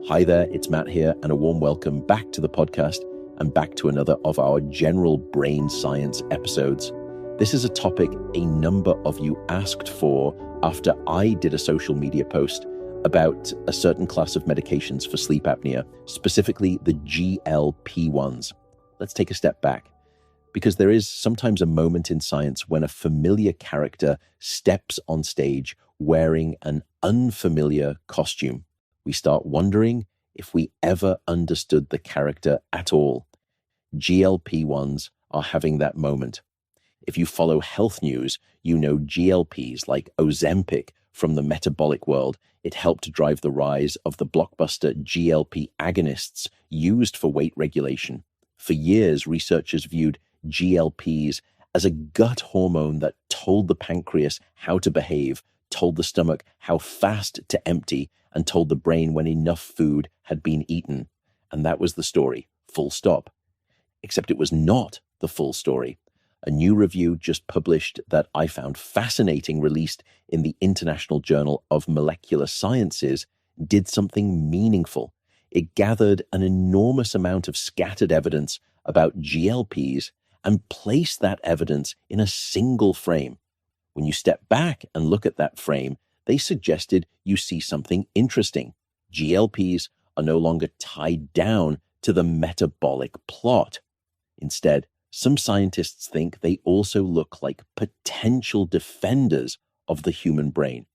Hi there, it's Matt here, and a warm welcome back to the podcast and back to another of our general brain science episodes. This is a topic a number of you asked for after I did a social media post about a certain class of medications for sleep apnea, specifically the GLP-1s. Let's take a step back, because there is sometimes a moment in science when a familiar character steps on stage wearing an unfamiliar costume. We start wondering if we ever understood the character at all. GLP-1s are having that moment. If you follow health news, you know GLPs like Ozempic from the metabolic world. It helped drive the rise of the blockbuster GLP agonists used for weight regulation. For years, researchers viewed GLPs as a gut hormone that told the pancreas how to behave, told the stomach how fast to empty, and told the brain when enough food had been eaten. And that was the story, full stop. Except it was not the full story. A new review just published that I found fascinating, released in the International Journal of Molecular Sciences, did something meaningful. It gathered an enormous amount of scattered evidence about GLPs and placed that evidence in a single frame. When you step back and look at that frame, they suggested you see something interesting. GLPs are no longer tied down to the metabolic plot. Instead, some scientists think they also look like potential defenders of the human brain.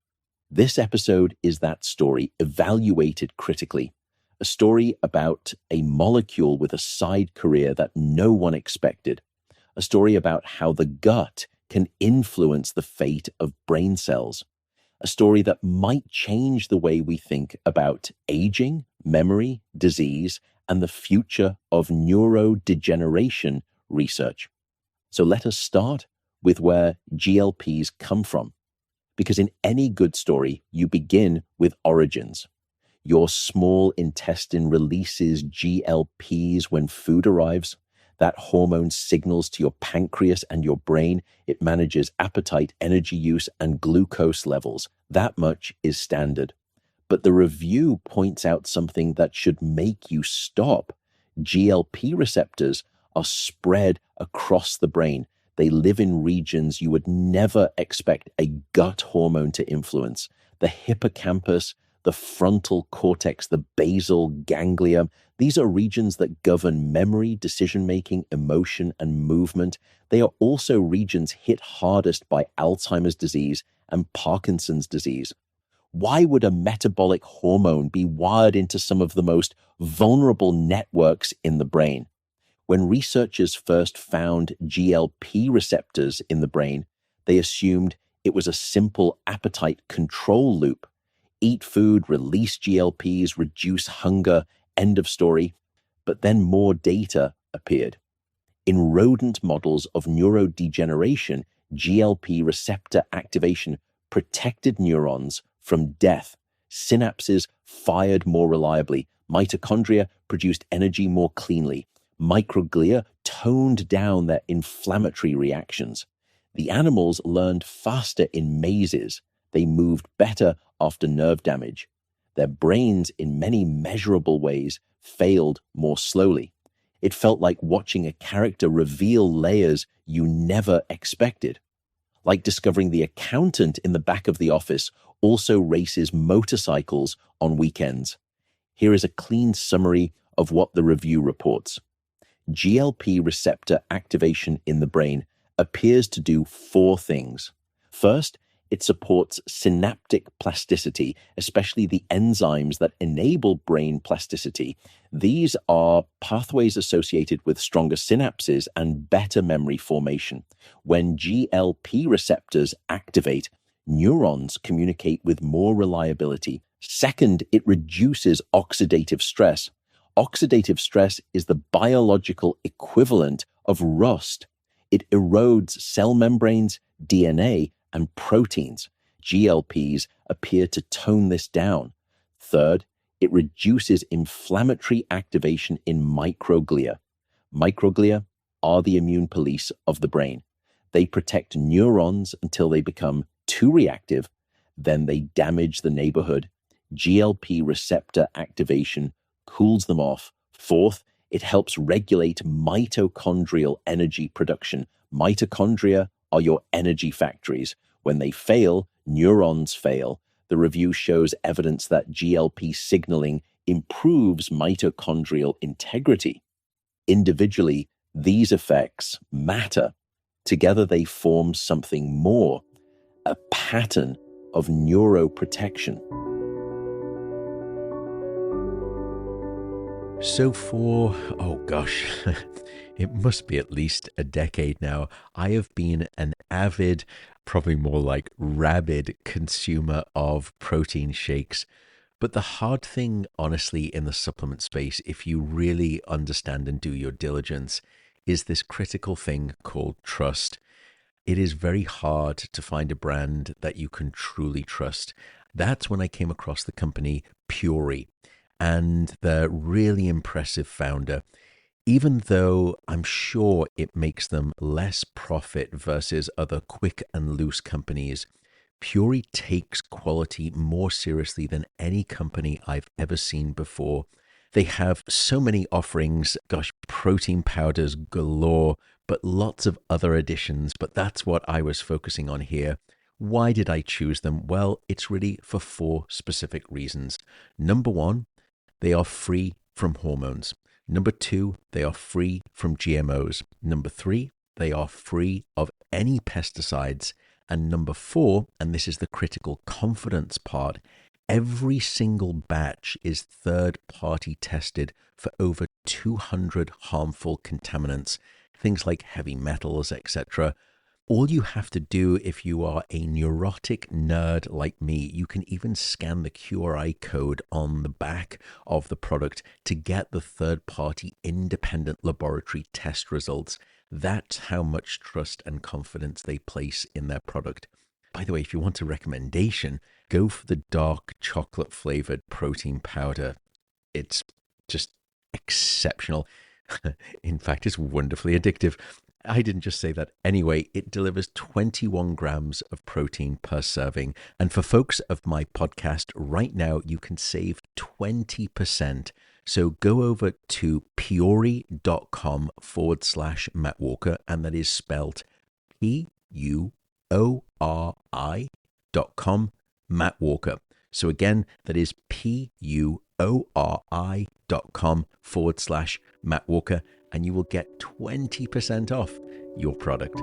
This episode is that story evaluated critically. A story about a molecule with a side career that no one expected. A story about how the gut can influence the fate of brain cells. A story that might change the way we think about aging, memory, disease, and the future of neurodegeneration research. So let us start with where GLPs come from. Because in any good story, you begin with origins. Your small intestine releases GLPs when food arrives. That hormone signals to your pancreas and your brain. It manages appetite, energy use, and glucose levels. That much is standard. But the review points out something that should make you stop. GLP receptors are spread across the brain. They live in regions you would never expect a gut hormone to influence. The hippocampus, the frontal cortex, the basal ganglia. These are regions that govern memory, decision-making, emotion, and movement. They are also regions hit hardest by Alzheimer's disease and Parkinson's disease. Why would a metabolic hormone be wired into some of the most vulnerable networks in the brain? When researchers first found GLP receptors in the brain, they assumed it was a simple appetite control loop. Eat food, release GLPs, reduce hunger, end of story. But then more data appeared. In rodent models of neurodegeneration, GLP receptor activation protected neurons from death. Synapses fired more reliably. Mitochondria produced energy more cleanly. Microglia toned down their inflammatory reactions. The animals learned faster in mazes. They moved better after nerve damage. Their brains, in many measurable ways, failed more slowly. It felt like watching a character reveal layers you never expected. Like discovering the accountant in the back of the office also races motorcycles on weekends. Here is a clean summary of what the review reports. GLP receptor activation in the brain appears to do 4 things. First, it supports synaptic plasticity, especially the enzymes that enable brain plasticity. These are pathways associated with stronger synapses and better memory formation. When GLP receptors activate, neurons communicate with more reliability. Second, it reduces oxidative stress. Oxidative stress is the biological equivalent of rust. It erodes cell membranes, DNA, and proteins. GLPs appear to tone this down. Third, it reduces inflammatory activation in microglia. Microglia are the immune police of the brain. They protect neurons until they become too reactive, then they damage the neighborhood. GLP receptor activation cools them off. Fourth, it helps regulate mitochondrial energy production. Mitochondria are your energy factories. When they fail, neurons fail. The review shows evidence that GLP signaling improves mitochondrial integrity. Individually, these effects matter. Together, they form something more, a pattern of neuroprotection. So for, oh gosh, it must be at least a decade now, I have been an avid, probably more like rabid consumer of protein shakes. But the hard thing, honestly, in the supplement space, if you really understand and do your diligence, is this critical thing called trust. It is very hard to find a brand that you can truly trust. That's when I came across the company Puri and the really impressive founder. Even though I'm sure it makes them less profit versus other quick and loose companies, Puri takes quality more seriously than any company I've ever seen before. They have so many offerings, gosh, protein powders galore, but lots of other additions. But that's what I was focusing on here. Why did I choose them? Well, it's really for four specific reasons. Number one, they are free from hormones. Number two, they are free from GMOs. Number three, they are free of any pesticides. And number four, and this is the critical confidence part, every single batch is third-party tested for over 200 harmful contaminants, things like heavy metals, etc. All you have to do if you are a neurotic nerd like me, you can even scan the QRI code on the back of the product to get the third-party independent laboratory test results. That's how much trust and confidence they place in their product. By the way, if you want a recommendation, go for the dark chocolate flavored protein powder. It's just exceptional. In fact, it's wonderfully addictive. I didn't just say that. Anyway, it delivers 21 grams of protein per serving. And for folks of my podcast right now, you can save 20%. So go over to puri.com/Matt Walker, and that is spelled PUORI.com, Matt Walker. So again, that is PUORI.com/Matt Walker, and you will get 20% off your product.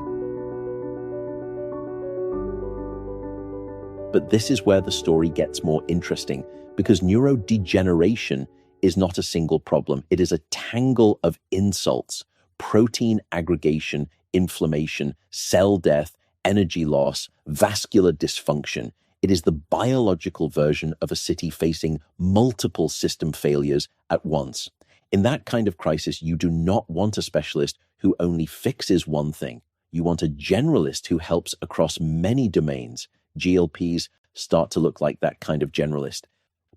But this is where the story gets more interesting, because neurodegeneration is not a single problem. It is a tangle of insults: protein aggregation, inflammation, cell death, energy loss, vascular dysfunction. It is the biological version of a city facing multiple system failures at once. In that kind of crisis, you do not want a specialist who only fixes one thing. You want a generalist who helps across many domains. GLPs start to look like that kind of generalist.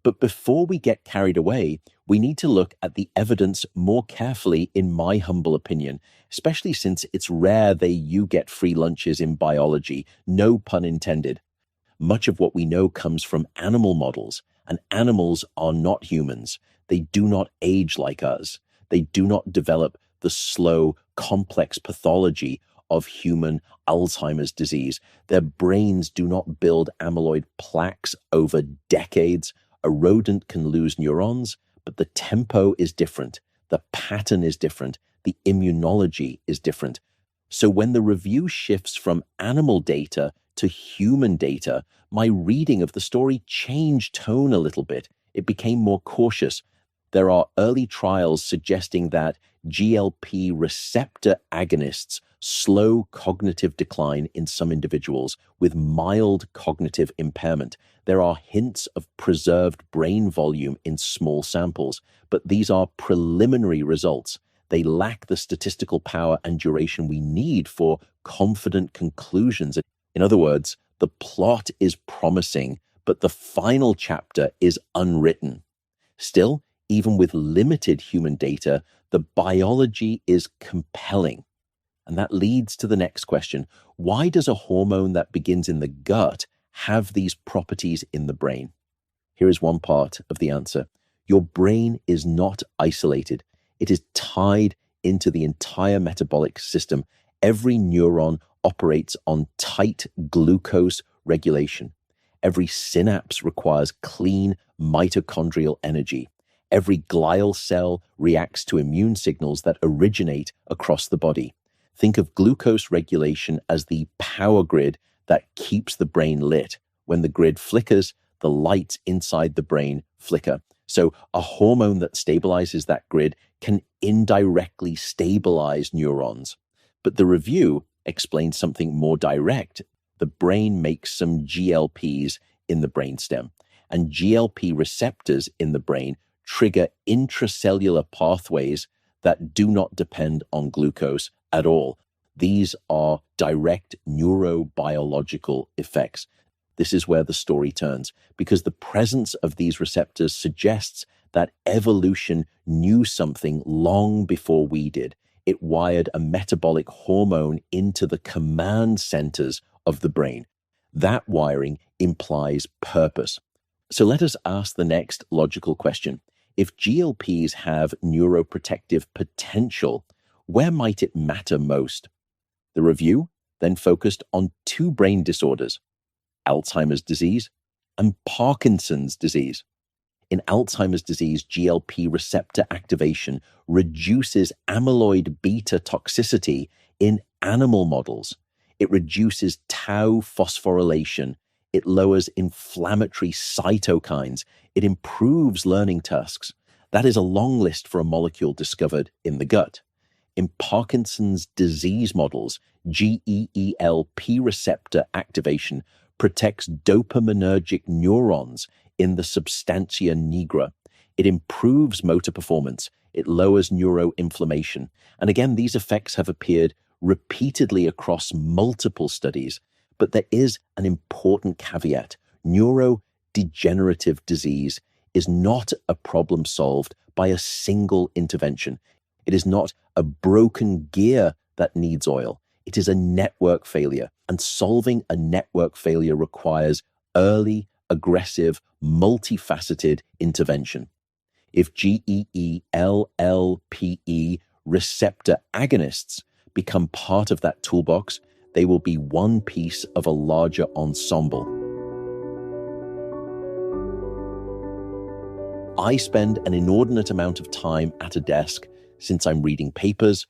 But before we get carried away, we need to look at the evidence more carefully, in my humble opinion, especially since it's rare you get free lunches in biology, no pun intended. Much of what we know comes from animal models, and animals are not humans. They do not age like us. They do not develop the slow, complex pathology of human Alzheimer's disease. Their brains do not build amyloid plaques over decades. A rodent can lose neurons, but the tempo is different. The pattern is different. The immunology is different. So when the review shifts from animal data to human data, my reading of the story changed tone a little bit. It became more cautious. There are early trials suggesting that GLP receptor agonists slow cognitive decline in some individuals with mild cognitive impairment. There are hints of preserved brain volume in small samples, but these are preliminary results. They lack the statistical power and duration we need for confident conclusions. In other words, the plot is promising, but the final chapter is unwritten. Still, even with limited human data, the biology is compelling. And that leads to the next question. Why does a hormone that begins in the gut have these properties in the brain? Here is one part of the answer. Your brain is not isolated. It is tied into the entire metabolic system. Every neuron operates on tight glucose regulation. Every synapse requires clean mitochondrial energy. Every glial cell reacts to immune signals that originate across the body. Think of glucose regulation as the power grid that keeps the brain lit. When the grid flickers, the lights inside the brain flicker. So a hormone that stabilizes that grid can indirectly stabilize neurons. But the review explains something more direct. The brain makes some GLPs in the brainstem, and GLP receptors in the brain trigger intracellular pathways that do not depend on glucose at all. These are direct neurobiological effects. This is where the story turns, because the presence of these receptors suggests that evolution knew something long before we did. It wired a metabolic hormone into the command centers of the brain. That wiring implies purpose. So let us ask the next logical question. If GLPs have neuroprotective potential, where might it matter most? The review then focused on two brain disorders, Alzheimer's disease and Parkinson's disease. In Alzheimer's disease, GLP receptor activation reduces amyloid beta toxicity in animal models. It reduces tau phosphorylation. It lowers inflammatory cytokines. It improves learning tasks. That is a long list for a molecule discovered in the gut. In Parkinson's disease models, GELP receptor activation protects dopaminergic neurons in the substantia nigra. It improves motor performance. It lowers neuroinflammation. And again, these effects have appeared repeatedly across multiple studies. But there is an important caveat. Neurodegenerative disease is not a problem solved by a single intervention. It is not a broken gear that needs oil. It is a network failure. And solving a network failure requires early, aggressive, multifaceted intervention. If GELLPE receptor agonists become part of that toolbox, they will be one piece of a larger ensemble. I spend an inordinate amount of time at a desk since I'm reading papers,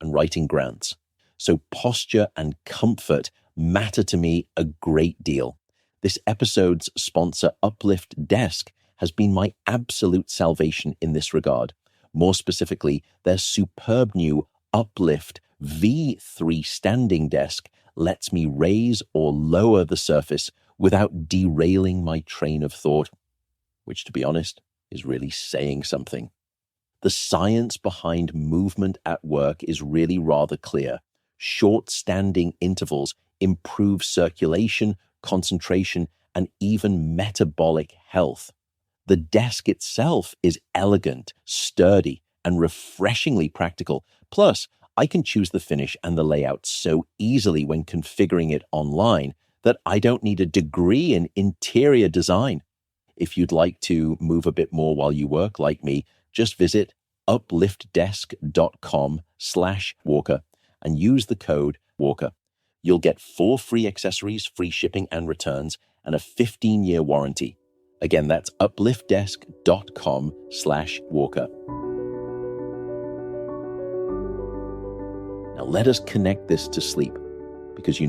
and writing grants. So posture and comfort matter to me a great deal. This episode's sponsor, Uplift Desk, has been my absolute salvation in this regard. More specifically, their superb new Uplift V3 standing desk lets me raise or lower the surface without derailing my train of thought, which, to be honest, is really saying something. The science behind movement at work is really rather clear. Short standing intervals improve circulation, concentration, and even metabolic health. The desk itself is elegant, sturdy, and refreshingly practical. Plus, I can choose the finish and the layout so easily when configuring it online that I don't need a degree in interior design. If you'd like to move a bit more while you work like me, just visit upliftdesk.com/Walker and use the code Walker. You'll get 4 free accessories, free shipping and returns, and a 15-year warranty. Again, that's upliftdesk.com/Walker. Now let us connect this to sleep, because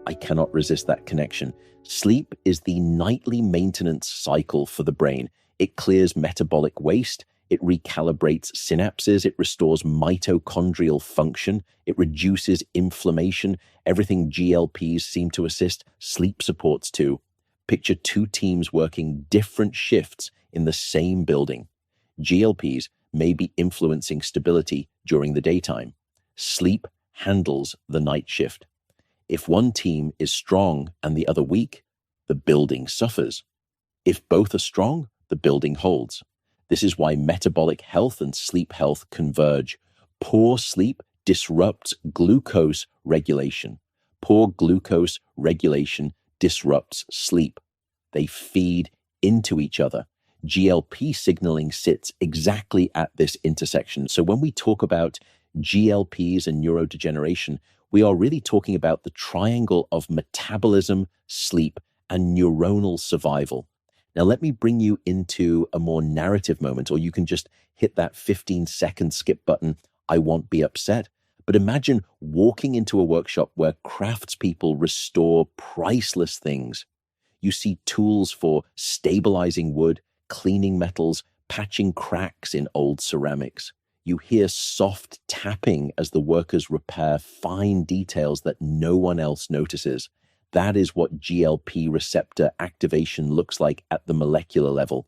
I cannot resist that connection. Sleep is the nightly maintenance cycle for the brain. It clears metabolic waste. It recalibrates synapses. It restores mitochondrial function. It reduces inflammation. Everything GLPs seem to assist, sleep supports too. Picture 2 teams working different shifts in the same building. GLPs may be influencing stability during the daytime. Sleep handles the night shift. If one team is strong and the other weak, the building suffers. If both are strong, the building holds. This is why metabolic health and sleep health converge. Poor sleep disrupts glucose regulation. Poor glucose regulation disrupts sleep. They feed into each other. GLP signaling sits exactly at this intersection. So when we talk about GLPs and neurodegeneration, we are really talking about the triangle of metabolism, sleep, and neuronal survival. Now, let me bring you into a more narrative moment, or you can just hit that 15-second skip button. I won't be upset. But imagine walking into a workshop where craftspeople restore priceless things. You see tools for stabilizing wood, cleaning metals, patching cracks in old ceramics. You hear soft tapping as the workers repair fine details that no one else notices. That is what GLP receptor activation looks like at the molecular level.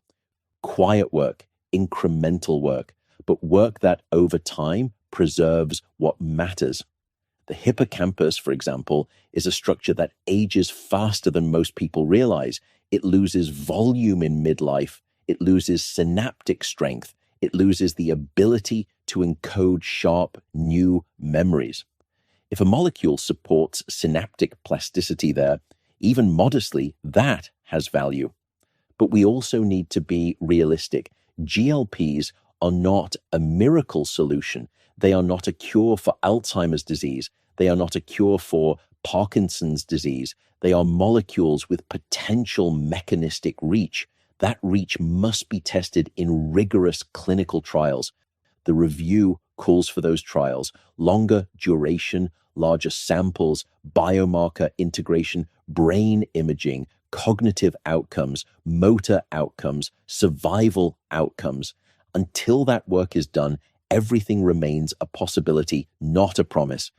Quiet work, incremental work, but work that over time preserves what matters. The hippocampus, for example, is a structure that ages faster than most people realize. It loses volume in midlife. It loses synaptic strength. It loses the ability to encode sharp, new memories. If a molecule supports synaptic plasticity there, even modestly, that has value. But we also need to be realistic. GLPs are not a miracle solution. They are not a cure for Alzheimer's disease. They are not a cure for Parkinson's disease. They are molecules with potential mechanistic reach. That reach must be tested in rigorous clinical trials. The review calls for those trials: longer duration, larger samples, biomarker integration, brain imaging, cognitive outcomes, motor outcomes, survival outcomes. Until that work is done, everything remains a possibility, not a promise.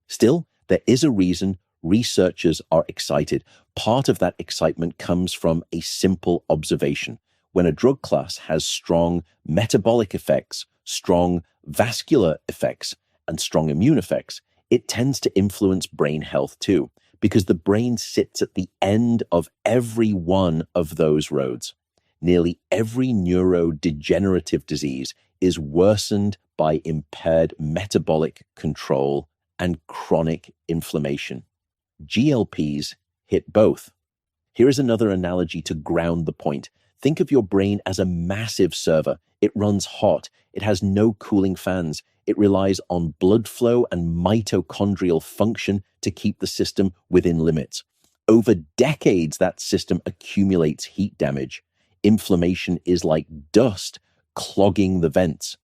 Still, there is a reason researchers are excited. Part of that excitement comes from a simple observation. When a drug class has strong metabolic effects, strong vascular effects, and strong immune effects, it tends to influence brain health too, because the brain sits at the end of every one of those roads. Nearly every neurodegenerative disease is worsened by impaired metabolic control and chronic inflammation. GLPs hit both. Here is another analogy to ground the point. Think of your brain as a massive server. It runs hot. It has no cooling fans. It relies on blood flow and mitochondrial function to keep the system within limits. Over decades, that system accumulates heat damage. Inflammation is like dust clogging the vents.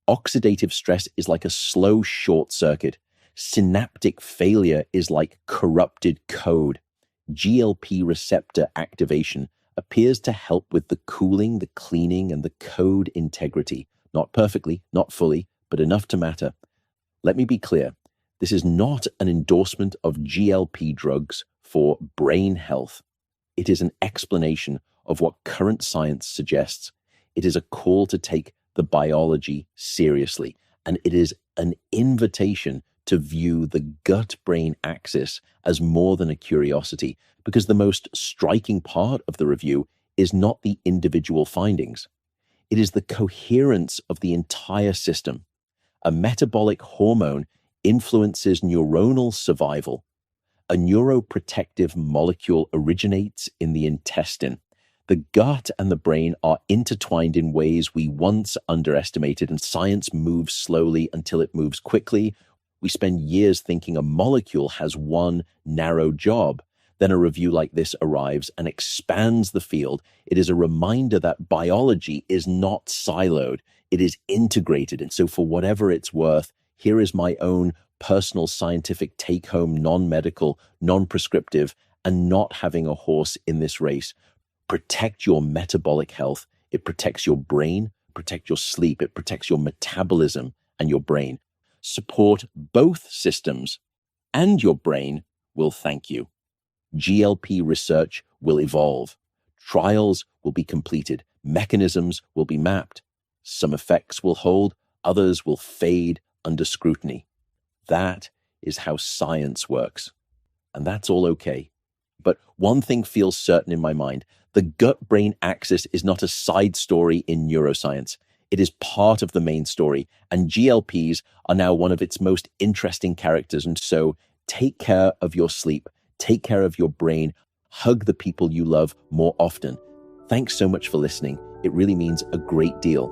Oxidative stress is like a slow short circuit. Synaptic failure is like corrupted code. GLP receptor activation appears to help with the cooling, the cleaning, and the code integrity. Not perfectly, not fully, but enough to matter. Let me be clear. This is not an endorsement of GLP drugs for brain health. It is an explanation of what current science suggests. It is a call to take the biology seriously, and it is an invitation to view the gut-brain axis as more than a curiosity, because the most striking part of the review is not the individual findings. It is the coherence of the entire system. A metabolic hormone influences neuronal survival. A neuroprotective molecule originates in the intestine. The gut and the brain are intertwined in ways we once underestimated, and science moves slowly until it moves quickly. We spend years thinking a molecule has one narrow job. Then a review like this arrives and expands the field. It is a reminder that biology is not siloed. It is integrated. And so for whatever it's worth, here is my own personal scientific take-home, non-medical, non-prescriptive, and not having a horse in this race. Protect your metabolic health. It protects your brain, protect your sleep. It protects your metabolism and your brain. Support both systems, and your brain will thank you. GLP research will evolve. Trials will be completed. Mechanisms will be mapped. Some effects will hold, others will fade under scrutiny. That is how science works. And that's all okay. But one thing feels certain in my mind. The gut-brain axis is not a side story in neuroscience. It is part of the main story, and GLPs are now one of its most interesting characters. And so take care of your sleep, take care of your brain, hug the people you love more often. Thanks so much for listening. It really means a great deal.